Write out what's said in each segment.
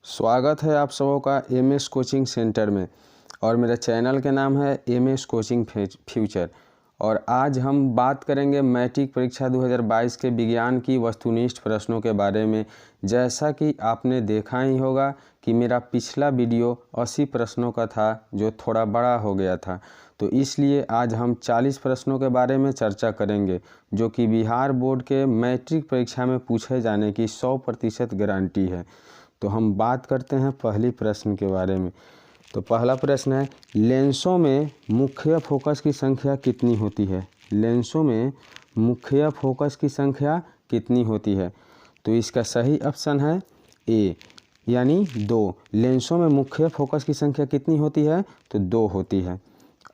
स्वागत है आप सबों का एमएस कोचिंग सेंटर में। और मेरे चैनल के नाम है एमएस कोचिंग फ्यूचर। और आज हम बात करेंगे मैट्रिक परीक्षा 2022 के विज्ञान की वस्तुनिष्ठ प्रश्नों के बारे में। जैसा कि आपने देखा ही होगा कि मेरा पिछला वीडियो 80 प्रश्नों का था जो थोड़ा बड़ा हो गया था, तो इसलिए आज हम 40 प्रश्नों के बारे में चर्चा करेंगे जो कि बिहार बोर्ड के मैट्रिक परीक्षा में पूछे जाने की 100% गारंटी है। तो हम बात करते हैं पहली प्रश्न के बारे में। तो पहला प्रश्न है, लेंसों में मुख्य फोकस की संख्या कितनी होती है? लेंसों में मुख्य फोकस की संख्या कितनी होती है? तो इसका सही ऑप्शन है ए, यानी 2। लेंसों में मुख्य फोकस की संख्या कितनी होती है? तो 2 होती है।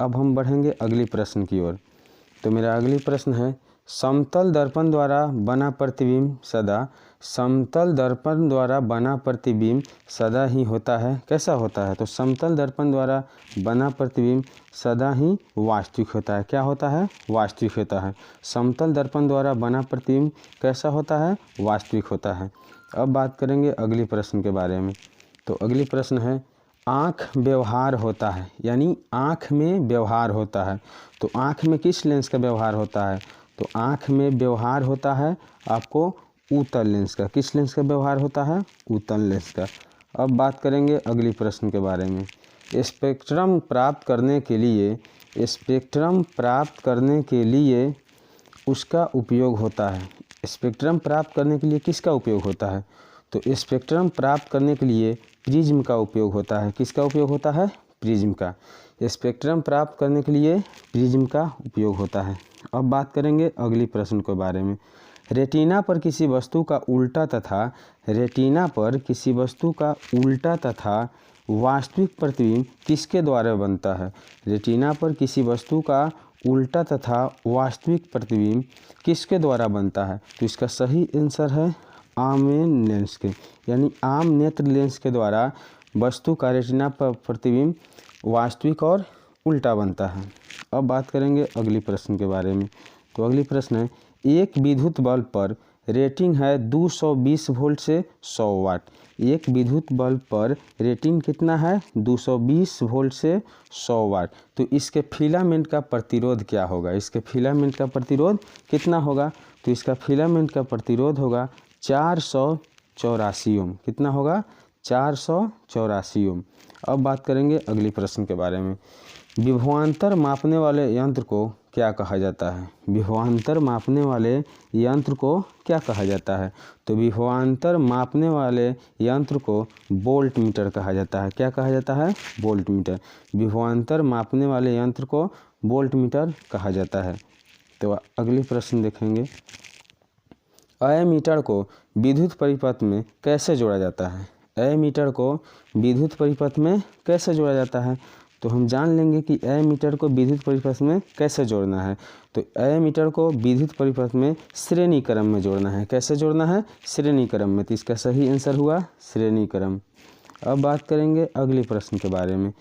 अब हम बढ़ेंगे अगली प्रश्न की ओर। तो मेरा अगली प्रश्न है, समतल दर्पण द्वारा बना प्रतिबिंब सदा समतल दर्पण द्वारा बना प्रतिबिंब सदा ही होता है। कैसा होता है? तो समतल दर्पण द्वारा बना प्रतिबिंब सदा ही वास्तविक होता है। क्या होता है? वास्तविक होता है। समतल दर्पण द्वारा बना प्रतिबिंब कैसा होता है? वास्तविक होता है। अब बात करेंगे अगली प्रश्न के बारे में। तो अगली प्रश्न है, आँख व्यवहार होता है, यानी आँख में व्यवहार होता है। तो आँख में किस लेंस का व्यवहार होता है? तो आँख में व्यवहार होता है आपको उत्तल लेंस का। किस लेंस का व्यवहार होता है? उत्तल लेंस का। अब बात करेंगे अगली प्रश्न के बारे में। स्पेक्ट्रम प्राप्त करने के लिए उसका उपयोग होता है। स्पेक्ट्रम प्राप्त करने के लिए किसका उपयोग होता है? तो स्पेक्ट्रम प्राप्त करने के लिए प्रिज्म का उपयोग होता है। किसका उपयोग होता है? प्रिज्म का। स्पेक्ट्रम प्राप्त करने के लिए प्रिज्म का उपयोग होता है। अब बात करेंगे अगली प्रश्न के बारे में। रेटिना पर किसी वस्तु का उल्टा तथा वास्तविक प्रतिबिंब किसके द्वारा बनता है? रेटिना पर किसी वस्तु का उल्टा तथा वास्तविक प्रतिबिंब किसके द्वारा बनता है? तो इसका सही आंसर है आम लेंस के, यानी आम नेत्र लेंस के द्वारा वस्तु का रेटिना पर प्रतिबिंब वास्तविक और उल्टा बनता है। अब बात करेंगे अगली प्रश्न के बारे में। तो अगली प्रश्न है, एक विद्युत बल्ब पर रेटिंग है 220 वोल्ट से 100 वाट। एक विद्युत बल्ब पर रेटिंग कितना है? 220 वोल्ट से 100 वाट। तो इसके फिलामेंट का प्रतिरोध क्या होगा? इसके फिलामेंट का प्रतिरोध कितना होगा? तो इसका फिलामेंट का प्रतिरोध होगा 484 ओम। कितना होगा? 484 ओम। अब बात करेंगे अगली प्रश्न के बारे में। विभवांतर मापने वाले यंत्र को क्या कहा जाता है? विभवांतर मापने वाले यंत्र को क्या कहा जाता है? तो विभवांतर मापने वाले यंत्र को वोल्ट मीटर कहा जाता है। क्या कहा जाता है? Volt meter. विभवांतर मापने वाले यंत्र को वोल्ट मीटर कहा जाता है। तो अगली प्रश्न देखेंगे, एमीटर को विद्युत परिपथ में कैसे जोड़ा जाता है? एमीटर को विद्युत परिपथ में कैसे जोड़ा जाता है? तो हम जान लेंगे कि एमीटर को विद्युत परिपथ में कैसे जोड़ना है। तो एमीटर को विद्युत परिपथ में श्रेणी क्रम में जोड़ना है। कैसे जोड़ना है? श्रेणी क्रम में। तो इसका सही आंसर हुआ श्रेणी क्रम। अब बात करेंगे अगले प्रश्न के बारे में।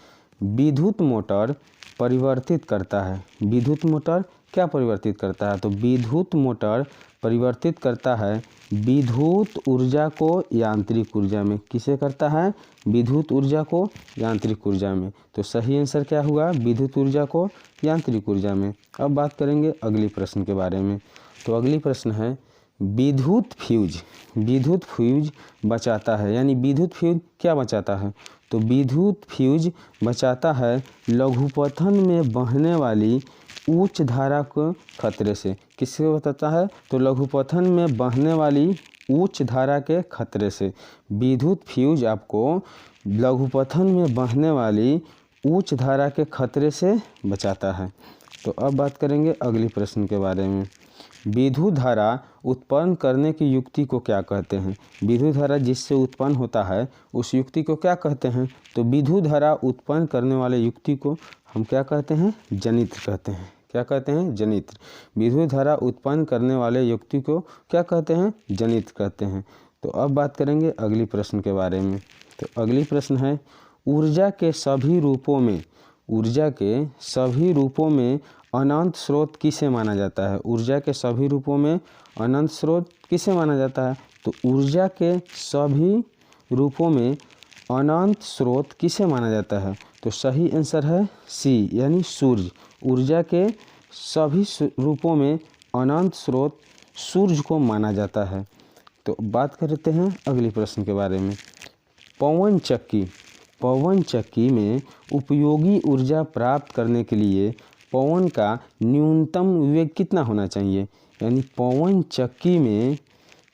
विद्युत मोटर परिवर्तित करता है। विद्युत मोटर क्या परिवर्तित करता है? तो विद्युत मोटर परिवर्तित करता है विद्युत ऊर्जा को यांत्रिक ऊर्जा में। किसे करता है? विद्युत ऊर्जा को यांत्रिक ऊर्जा में। तो सही आंसर क्या हुआ? विद्युत ऊर्जा को यांत्रिक ऊर्जा में। अब बात करेंगे अगली प्रश्न के बारे में। तो अगली प्रश्न है, विद्युत फ्यूज बचाता है, यानी विद्युत फ्यूज क्या बचाता है? तो विद्युत फ्यूज बचाता है लघुपथन में बहने वाली उच्च धारा को खतरे से। किससे बचाता है? तो लघुपथन में बहने वाली उच्च धारा के खतरे से। विद्युत फ्यूज आपको लघुपथन में बहने वाली उच्च धारा के खतरे से बचाता है। तो अब बात करेंगे अगली प्रश्न के बारे में। विद्युत धारा उत्पन्न करने की युक्ति को क्या कहते हैं? विद्युत धारा जिससे उत्पन्न होता है उस युक्ति को क्या कहते हैं? तो विद्युत धारा उत्पन्न करने वाले युक्ति को हम क्या कहते हैं? जनित्र कहते हैं। क्या कहते हैं? जनित्र। विद्युत धारा उत्पन्न करने वाले युक्ति को क्या कहते हैं? जनित्र कहते हैं। तो अब बात करेंगे अगली प्रश्न के बारे में। तो अगली प्रश्न है, ऊर्जा के सभी रूपों में अनंत स्रोत किसे माना जाता है? ऊर्जा के सभी रूपों में अनंत स्रोत किसे माना जाता है? तो ऊर्जा के सभी रूपों में अनंत स्रोत किसे माना जाता है? तो सही आंसर है सी यानी सूर्य। ऊर्जा के सभी रूपों में अनंत स्रोत सूर्य को माना जाता है। तो बात करते हैं अगले प्रश्न के बारे में। पवन चक्की में उपयोगी ऊर्जा प्राप्त करने के लिए पवन का न्यूनतम वेग कितना होना चाहिए? यानी पवन चक्की में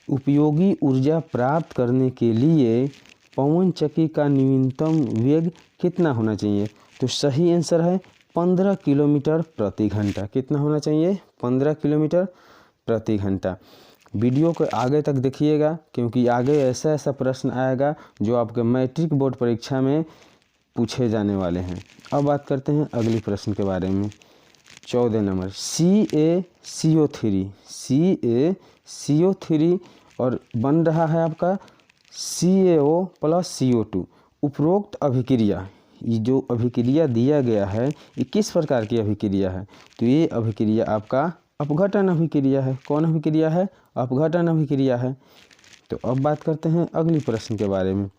उपयोगी ऊर्जा प्राप्त करने के लिए पवन चक्की का न्यूनतम वेग कितना होना चाहिए? तो सही आंसर है 15 किलोमीटर प्रति घंटा। कितना होना चाहिए? 15 किलोमीटर प्रति घंटा। वीडियो को आगे तक देखिएगा क्योंकि आगे ऐसा प्रश्न आएगा जो आपके मैट्रिक बोर्ड परीक्षा में पूछे जाने वाले हैं। अब बात करते हैं अगले प्रश्न के बारे में। 14 नंबर CaCO3 और बन रहा है आपका CaO + CO2। उपरोक्त अभिक्रिया, ये जो अभिक्रिया दिया गया है ये किस प्रकार की अभिक्रिया है? तो ये अभिक्रिया आपका अपघटन अभिक्रिया है। कौन अभिक्रिया है? अपघटन अभिक्रिया है। तो अब बात करते हैं अगले प्रश्न के बारे में।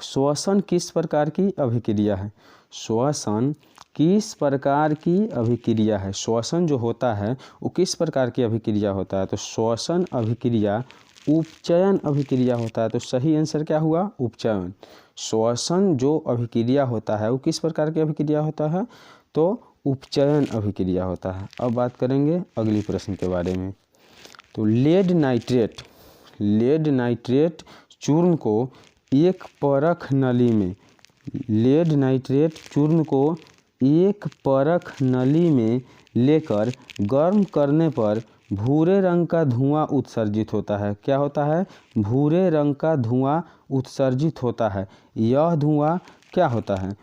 श्वसन किस प्रकार की अभिक्रिया है? श्वसन किस प्रकार की अभिक्रिया है? श्वसन जो होता है वो किस प्रकार की अभिक्रिया होता है? तो श्वसन अभिक्रिया उपचयन अभिक्रिया होता है। तो सही आंसर क्या हुआ? उपचयन। श्वसन जो अभिक्रिया होता है वो किस प्रकार की अभिक्रिया होता है? तो उपचयन अभिक्रिया होता है। अब बात करेंगे अगले प्रश्न के बारे में। तो लेड नाइट्रेट चूर्ण को एक परख नली में लेकर गर्म करने पर भूरे रंग का धुआं उत्सर्जित होता है। क्या होता है? भूरे रंग का धुआं उत्सर्जित होता है। यह धुआं क्या होता है?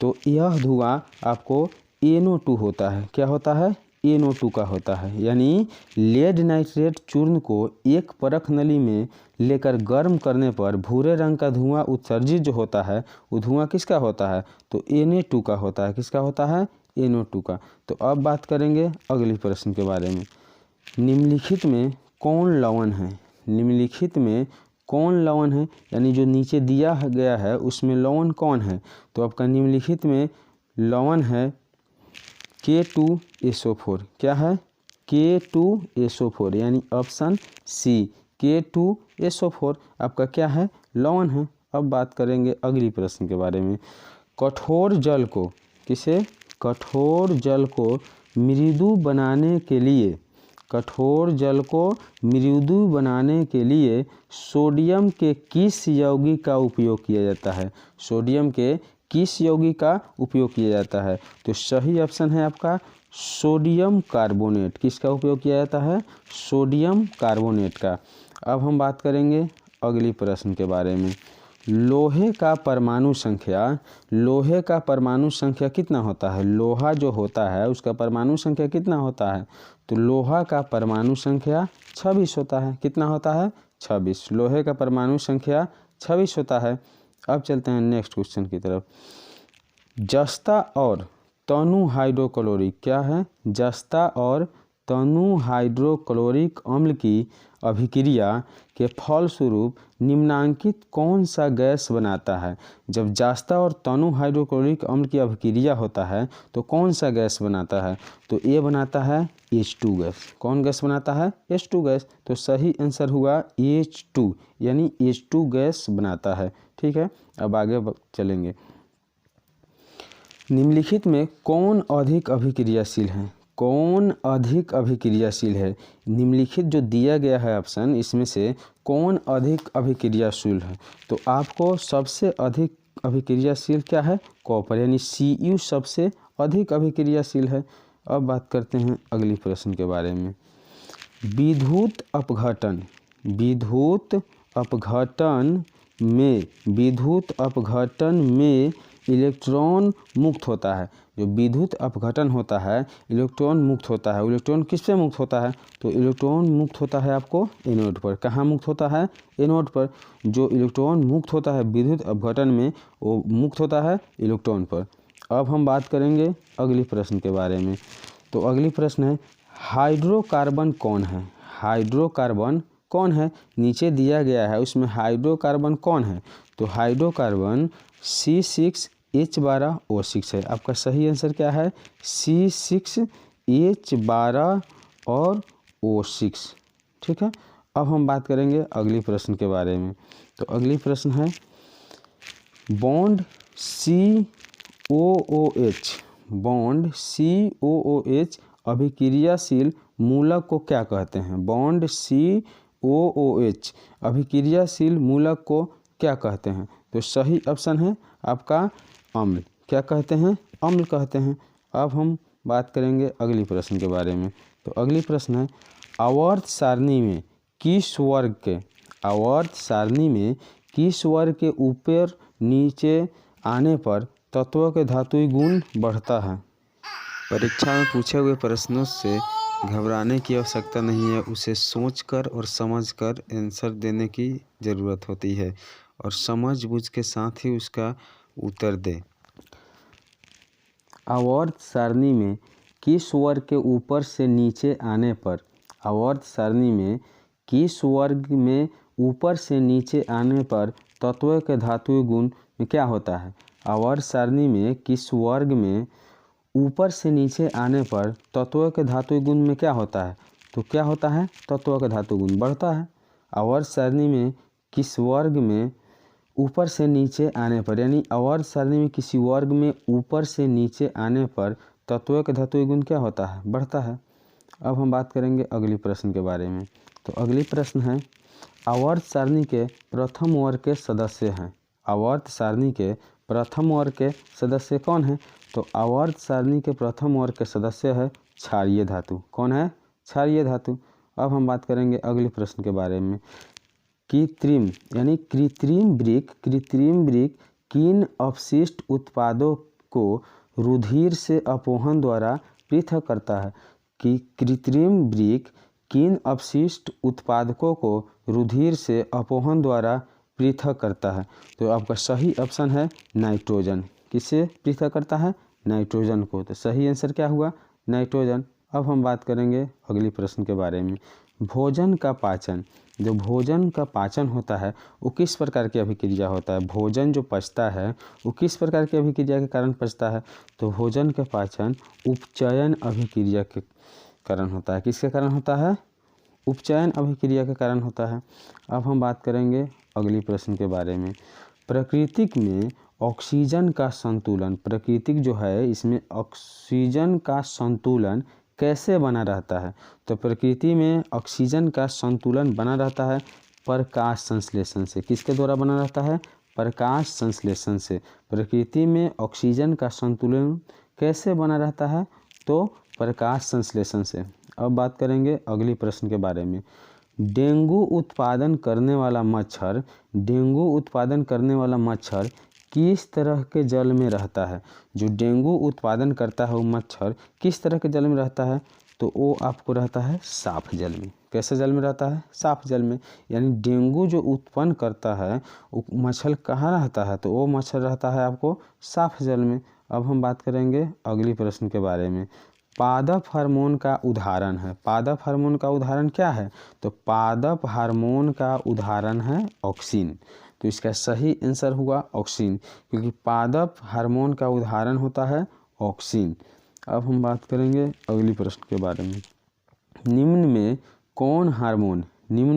तो यह धुआं आपको NO2 होता है। क्या होता है? NO2 का होता है। यानी लेड नाइट्रेट चूर्ण को एक परख नली में लेकर गर्म करने पर भूरे रंग का धुआं उत्सर्जित जो होता है वो धुआं किसका होता है? तो Na2 का होता है। किसका होता है? NO2 का। तो अब बात करेंगे अगले प्रश्न के बारे में। निम्नलिखित में कौन लवण है? निम्नलिखित में कौन लवण है? यानी जो नीचे दिया गया है उसमें लवण कौन है? तो आपका निम्नलिखित में लवण है K2SO4। क्या है? K2SO4 यानी ऑप्शन सी K2SO4 आपका क्या है? लवण है। अब बात करेंगे अगली प्रश्न के बारे में। कठोर जल को मृदु बनाने के लिए सोडियम के किस यौगिक का उपयोग किया जाता है? सोडियम के किस यौगिक का उपयोग किया जाता है? तो सही ऑप्शन है आपका सोडियम कार्बोनेट। किसका उपयोग किया जाता है? सोडियम कार्बोनेट का। अब हम बात करेंगे अगली प्रश्न के बारे में। लोहे का परमाणु संख्या कितना होता है? लोहा जो होता है उसका परमाणु संख्या कितना होता है? तो लोहा का परमाणु संख्या 26 होता है। कितना होता है? 26। लोहे का परमाणु संख्या 26 होता है। अब चलते हैं नेक्स्ट क्वेश्चन की तरफ। जस्ता और तनु हाइड्रोक्लोरिक क्या है? जस्ता और तनु हाइड्रोक्लोरिक अम्ल की अभिक्रिया के फलस्वरूप निम्नांकित कौन सा गैस बनाता है? जब जस्ता और तनु हाइड्रोक्लोरिक अम्ल की अभिक्रिया होता है तो कौन सा गैस बनाता है? तो ये बनाता है H2 गैस। कौन गैस बनाता है? H2 gas. तो सही आंसर हुआ H2 यानी H2 गैस बनाता है। ठीक है, अब आगे चलेंगे। निम्नलिखित में कौन अधिक अभिक्रियाशील है? कौन अधिक अभिक्रियाशील है? निम्नलिखित जो दिया गया है ऑप्शन इसमें से कौन अधिक अभिक्रियाशील है? तो आपको सबसे अधिक अभिक्रियाशील क्या है? कॉपर यानी Cu सबसे अधिक अभिक्रियाशील है। अब बात करते हैं अगले प्रश्न के बारे में। विद्युत अपघटन में इलेक्ट्रॉन मुक्त होता है। जो विद्युत अपघटन होता है इलेक्ट्रॉन मुक्त होता है। इलेक्ट्रॉन किस पे मुक्त होता है? तो इलेक्ट्रॉन मुक्त होता है आपको एनोड पर। कहाँ मुक्त होता है? एनोड पर। जो इलेक्ट्रॉन मुक्त होता है विद्युत अपघटन में वो मुक्त होता है इलेक्ट्रॉन पर। अब हम बात करेंगे अगले प्रश्न के बारे में। तो अगली प्रश्न है हाइड्रोकार्बन कौन है? हाइड्रोकार्बन कौन है? नीचे दिया गया है उसमें हाइड्रोकार्बन कौन है? तो हाइड्रोकार्बन C6H12O6 है। आपका सही आंसर क्या है? C6H12 और O6। ठीक है, अब हम बात करेंगे अगली प्रश्न के बारे में। तो अगली प्रश्न है बॉन्ड COOH अभिक्रियाशील मूलक को क्या कहते हैं? बॉन्ड COOH अभिक्रियाशील मूलक को क्या कहते हैं? तो सही ऑप्शन है आपका अम्ल। क्या कहते हैं? अम्ल कहते हैं। अब हम बात करेंगे अगली प्रश्न के बारे में। तो अगली प्रश्न है आवर्त सारणी में किस वर्ग के ऊपर नीचे आने पर तत्वों के धातुई गुण बढ़ता है? परीक्षा में पूछे हुए प्रश्नों से घबराने की आवश्यकता नहीं है, उसे सोचकर और समझकर आंसर देने की ज़रूरत होती है और समझ-बूझ के साथ ही उसका उत्तर दें। आवर्त सारणी में किस वर्ग के ऊपर से नीचे आने पर ऊपर से नीचे आने पर तत्वों के धातुई गुण में क्या होता है? आवर्त सारणी में किस वर्ग में ऊपर से नीचे आने पर तत्वों के धातुई गुण में क्या होता है? तो क्या होता है? तत्वों का धातु गुण बढ़ता है। आवर्त सारणी में किस वर्ग में ऊपर से नीचे आने पर, यानी आवर्त सारणी में किसी वर्ग में ऊपर से नीचे आने पर तत्वों के धातुई गुण क्या होता है? बढ़ता है। अब हम बात करेंगे अगली प्रश्न के बारे में। तो अगली प्रश्न है आवर्त सारणी के प्रथम वर्ग के सदस्य हैं। आवर्त सारणी के प्रथम वर्ग के सदस्य कौन है? तो आवर्त सारणी के प्रथम वर्ग के सदस्य है क्षारीय धातु। कौन है? क्षारीय धातु। अब हम बात करेंगे अगले प्रश्न के बारे में। कृत्रिम वृक्क किन अपशिष्ट उत्पादों को रुधिर से अपोहन द्वारा पृथक करता है? कि कृत्रिम वृक्क किन अपशिष्ट उत्पादकों को रुधिर से अपोहन द्वारा पृथक करता है? तो आपका सही ऑप्शन है नाइट्रोजन। किससे पृथक करता है? नाइट्रोजन को। तो सही आंसर क्या हुआ? नाइट्रोजन। अब हम बात करेंगे अगली प्रश्न के बारे में। भोजन का पाचन, जो भोजन का पाचन होता है वो किस प्रकार की अभिक्रिया होता है? भोजन जो पचता है वो किस प्रकार की अभिक्रिया के कारण पचता है? तो भोजन का पाचन उपचयन अभिक्रिया के कारण होता है। किसके कारण होता है? उपचयन अभिक्रिया के कारण होता है। अब हम बात करेंगे अगली प्रश्न के बारे में। प्राकृतिक में ऑक्सीजन का संतुलन, प्राकृतिक जो है इसमें ऑक्सीजन का संतुलन कैसे बना रहता है? तो प्रकृति में ऑक्सीजन का संतुलन बना रहता है प्रकाश संश्लेषण से। किसके द्वारा बना रहता है? प्रकाश संश्लेषण से। प्रकृति में ऑक्सीजन का संतुलन कैसे बना रहता है? तो प्रकाश संश्लेषण से। अब बात करेंगे अगली प्रश्न के बारे में। डेंगू उत्पादन करने वाला मच्छर किस तरह के जल में रहता है? जो डेंगू उत्पादन करता है वो मच्छर किस तरह के जल में रहता है? तो वो आपको रहता है साफ जल में। कैसे जल में रहता है? साफ जल में। यानी डेंगू जो उत्पन्न करता है वो मच्छर कहाँ रहता है? तो वो मच्छर रहता है आपको साफ जल में। अब हम बात करेंगे अगली प्रश्न के बारे में। पादप हार्मोन का उदाहरण है। पादप हार्मोन का उदाहरण क्या है? तो पादप हार्मोन का उदाहरण है ऑक्सिन। तो इसका सही आंसर हुआ ऑक्सिन, क्योंकि पादप हार्मोन का उदाहरण होता है ऑक्सिन। अब हम बात करेंगे अगली प्रश्न के बारे में। निम्न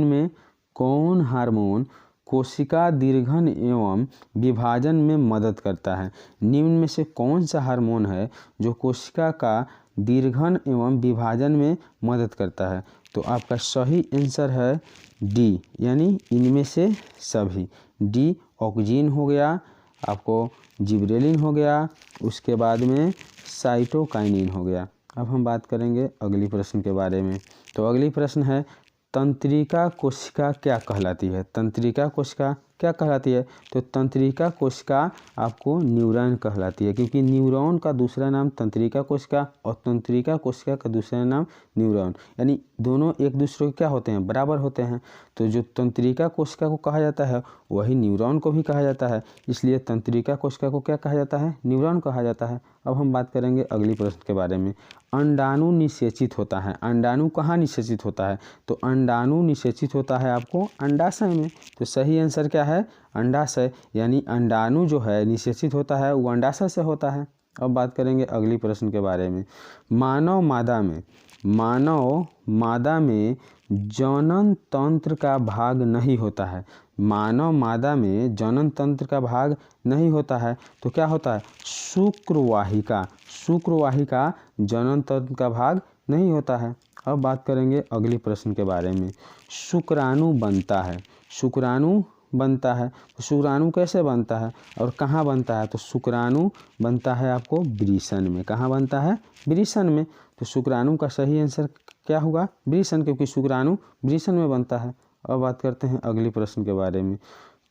में कौन हार्मोन कोशिका दीर्घन एवं विभाजन में मदद करता है? निम्न में से कौन सा हार्मोन है जो कोशिका का दीर्घन एवं विभाजन में मदद करता है? तो आपका सही आंसर है डी, यानी इनमें से सभी। डी ऑक्सीन हो गया, आपको जिबरेलिन हो गया, उसके बाद में साइटोकाइनिन हो गया। अब हम बात करेंगे अगली प्रश्न के बारे में। तो अगली प्रश्न है तंत्रिका कोशिका क्या कहलाती है? तंत्रिका कोशिका क्या कहलाती है? तो तंत्रिका कोशिका आपको न्यूरॉन कहलाती है, क्योंकि न्यूरॉन का दूसरा नाम तंत्रिका कोशिका और तंत्रिका कोशिका का दूसरा नाम न्यूरॉन, यानी दोनों एक दूसरे के क्या होते हैं? बराबर होते हैं। तो जो तंत्रिका कोशिका को कहा जाता है वही न्यूरॉन को भी कहा जाता है, इसलिए तंत्रिका कोशिका को क्या कहा जाता है? न्यूरॉन कहा जाता है। अब हम बात करेंगे अगली प्रश्न के बारे में। अंडाणु निषेचित होता है। अंडाणु कहाँ निषेचित होता है? तो अंडाणु निषेचित होता है आपको अंडाशय में। तो सही आंसर क्या क्या है, अंडाशय, यानी अंडाणु जो है निषेचित होता है वो अंडाशय से होता है। अब बात करेंगे अगली प्रश्न के बारे में। मानव मादा में जनन तंत्र का भाग नहीं होता है। मानव मादा में जनन तंत्र का भाग नहीं होता है तो क्या होता है, शुक्रवाहिका जनन तंत्र का भाग नहीं होता है। अब बात करेंगे अगली प्रश्न के बारे में। शुक्राणु बनता है तो शुक्राणु कैसे बनता है और कहाँ बनता है, तो शुक्राणु बनता है आपको वृषण में। कहाँ बनता है, वृषण में। तो शुक्राणु का सही आंसर क्या होगा, वृषण, क्योंकि शुक्राणु वृषण में बनता है। अब बात करते हैं अगली प्रश्न के बारे में।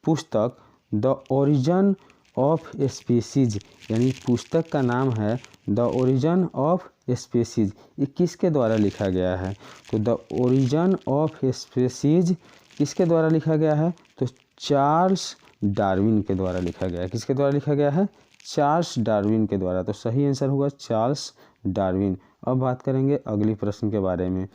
पुस्तक द ओरिजिन ऑफ स्पीसीज, यानी पुस्तक का नाम है द ओरिजिन ऑफ स्पीसीज, ये किसके द्वारा लिखा गया है, तो द ओरिजिन ऑफ स्पीसीज किसके द्वारा लिखा गया है, तो चार्ल्स डार्विन के द्वारा लिखा गया है। किसके द्वारा लिखा गया है, चार्ल्स डार्विन के द्वारा। तो सही आंसर होगा चार्ल्स डार्विन। अब बात करेंगे अगली प्रश्न के बारे में।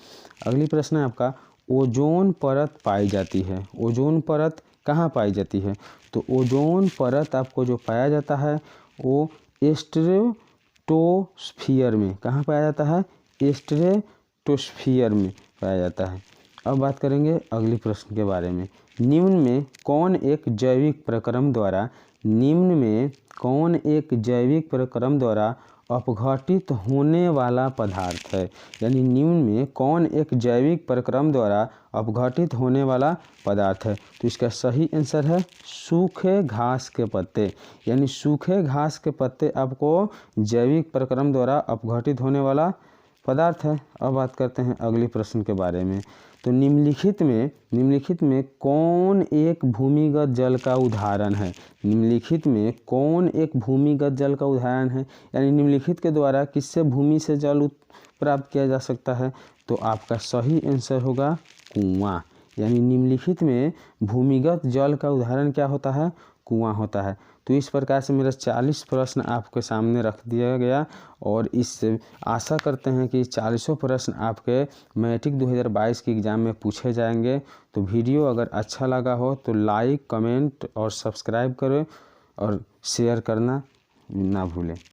अगली प्रश्न है आपका, ओजोन परत पाई जाती है। ओजोन परत कहाँ पाई जाती है, तो ओजोन परत आपको जो पाया जाता है वो स्ट्रेटोस्फियर में। कहाँ पाया जाता है, स्ट्रेटोस्फियर में पाया जाता है। अब बात करेंगे अगली प्रश्न के बारे में। निम्न में कौन एक जैविक प्रक्रम द्वारा अपघटित होने वाला पदार्थ है, यानी निम्न में कौन एक जैविक प्रक्रम द्वारा अपघटित होने वाला पदार्थ है, तो इसका सही आंसर है सूखे घास के पत्ते, यानी सूखे घास के पत्ते आपको जैविक प्रक्रम द्वारा अपघटित होने वाला पदार्थ है। अब बात करते हैं अगली प्रश्न के बारे में। तो निम्नलिखित में कौन एक भूमिगत जल का उदाहरण है। निम्नलिखित में कौन एक भूमिगत जल का उदाहरण है, यानी निम्नलिखित के द्वारा किससे भूमि से जल प्राप्त किया जा सकता है, तो आपका सही आंसर होगा कुआं। यानी निम्नलिखित में भूमिगत जल का उदाहरण क्या होता है, कुआं होता है। तो इस प्रकार से मेरा 40 प्रश्न आपके सामने रख दिया गया और इससे आशा करते हैं कि 40 प्रश्न आपके मैट्रिक 2022 के एग्ज़ाम में पूछे जाएंगे। तो वीडियो अगर अच्छा लगा हो तो लाइक, कमेंट और सब्सक्राइब करें और शेयर करना ना भूलें।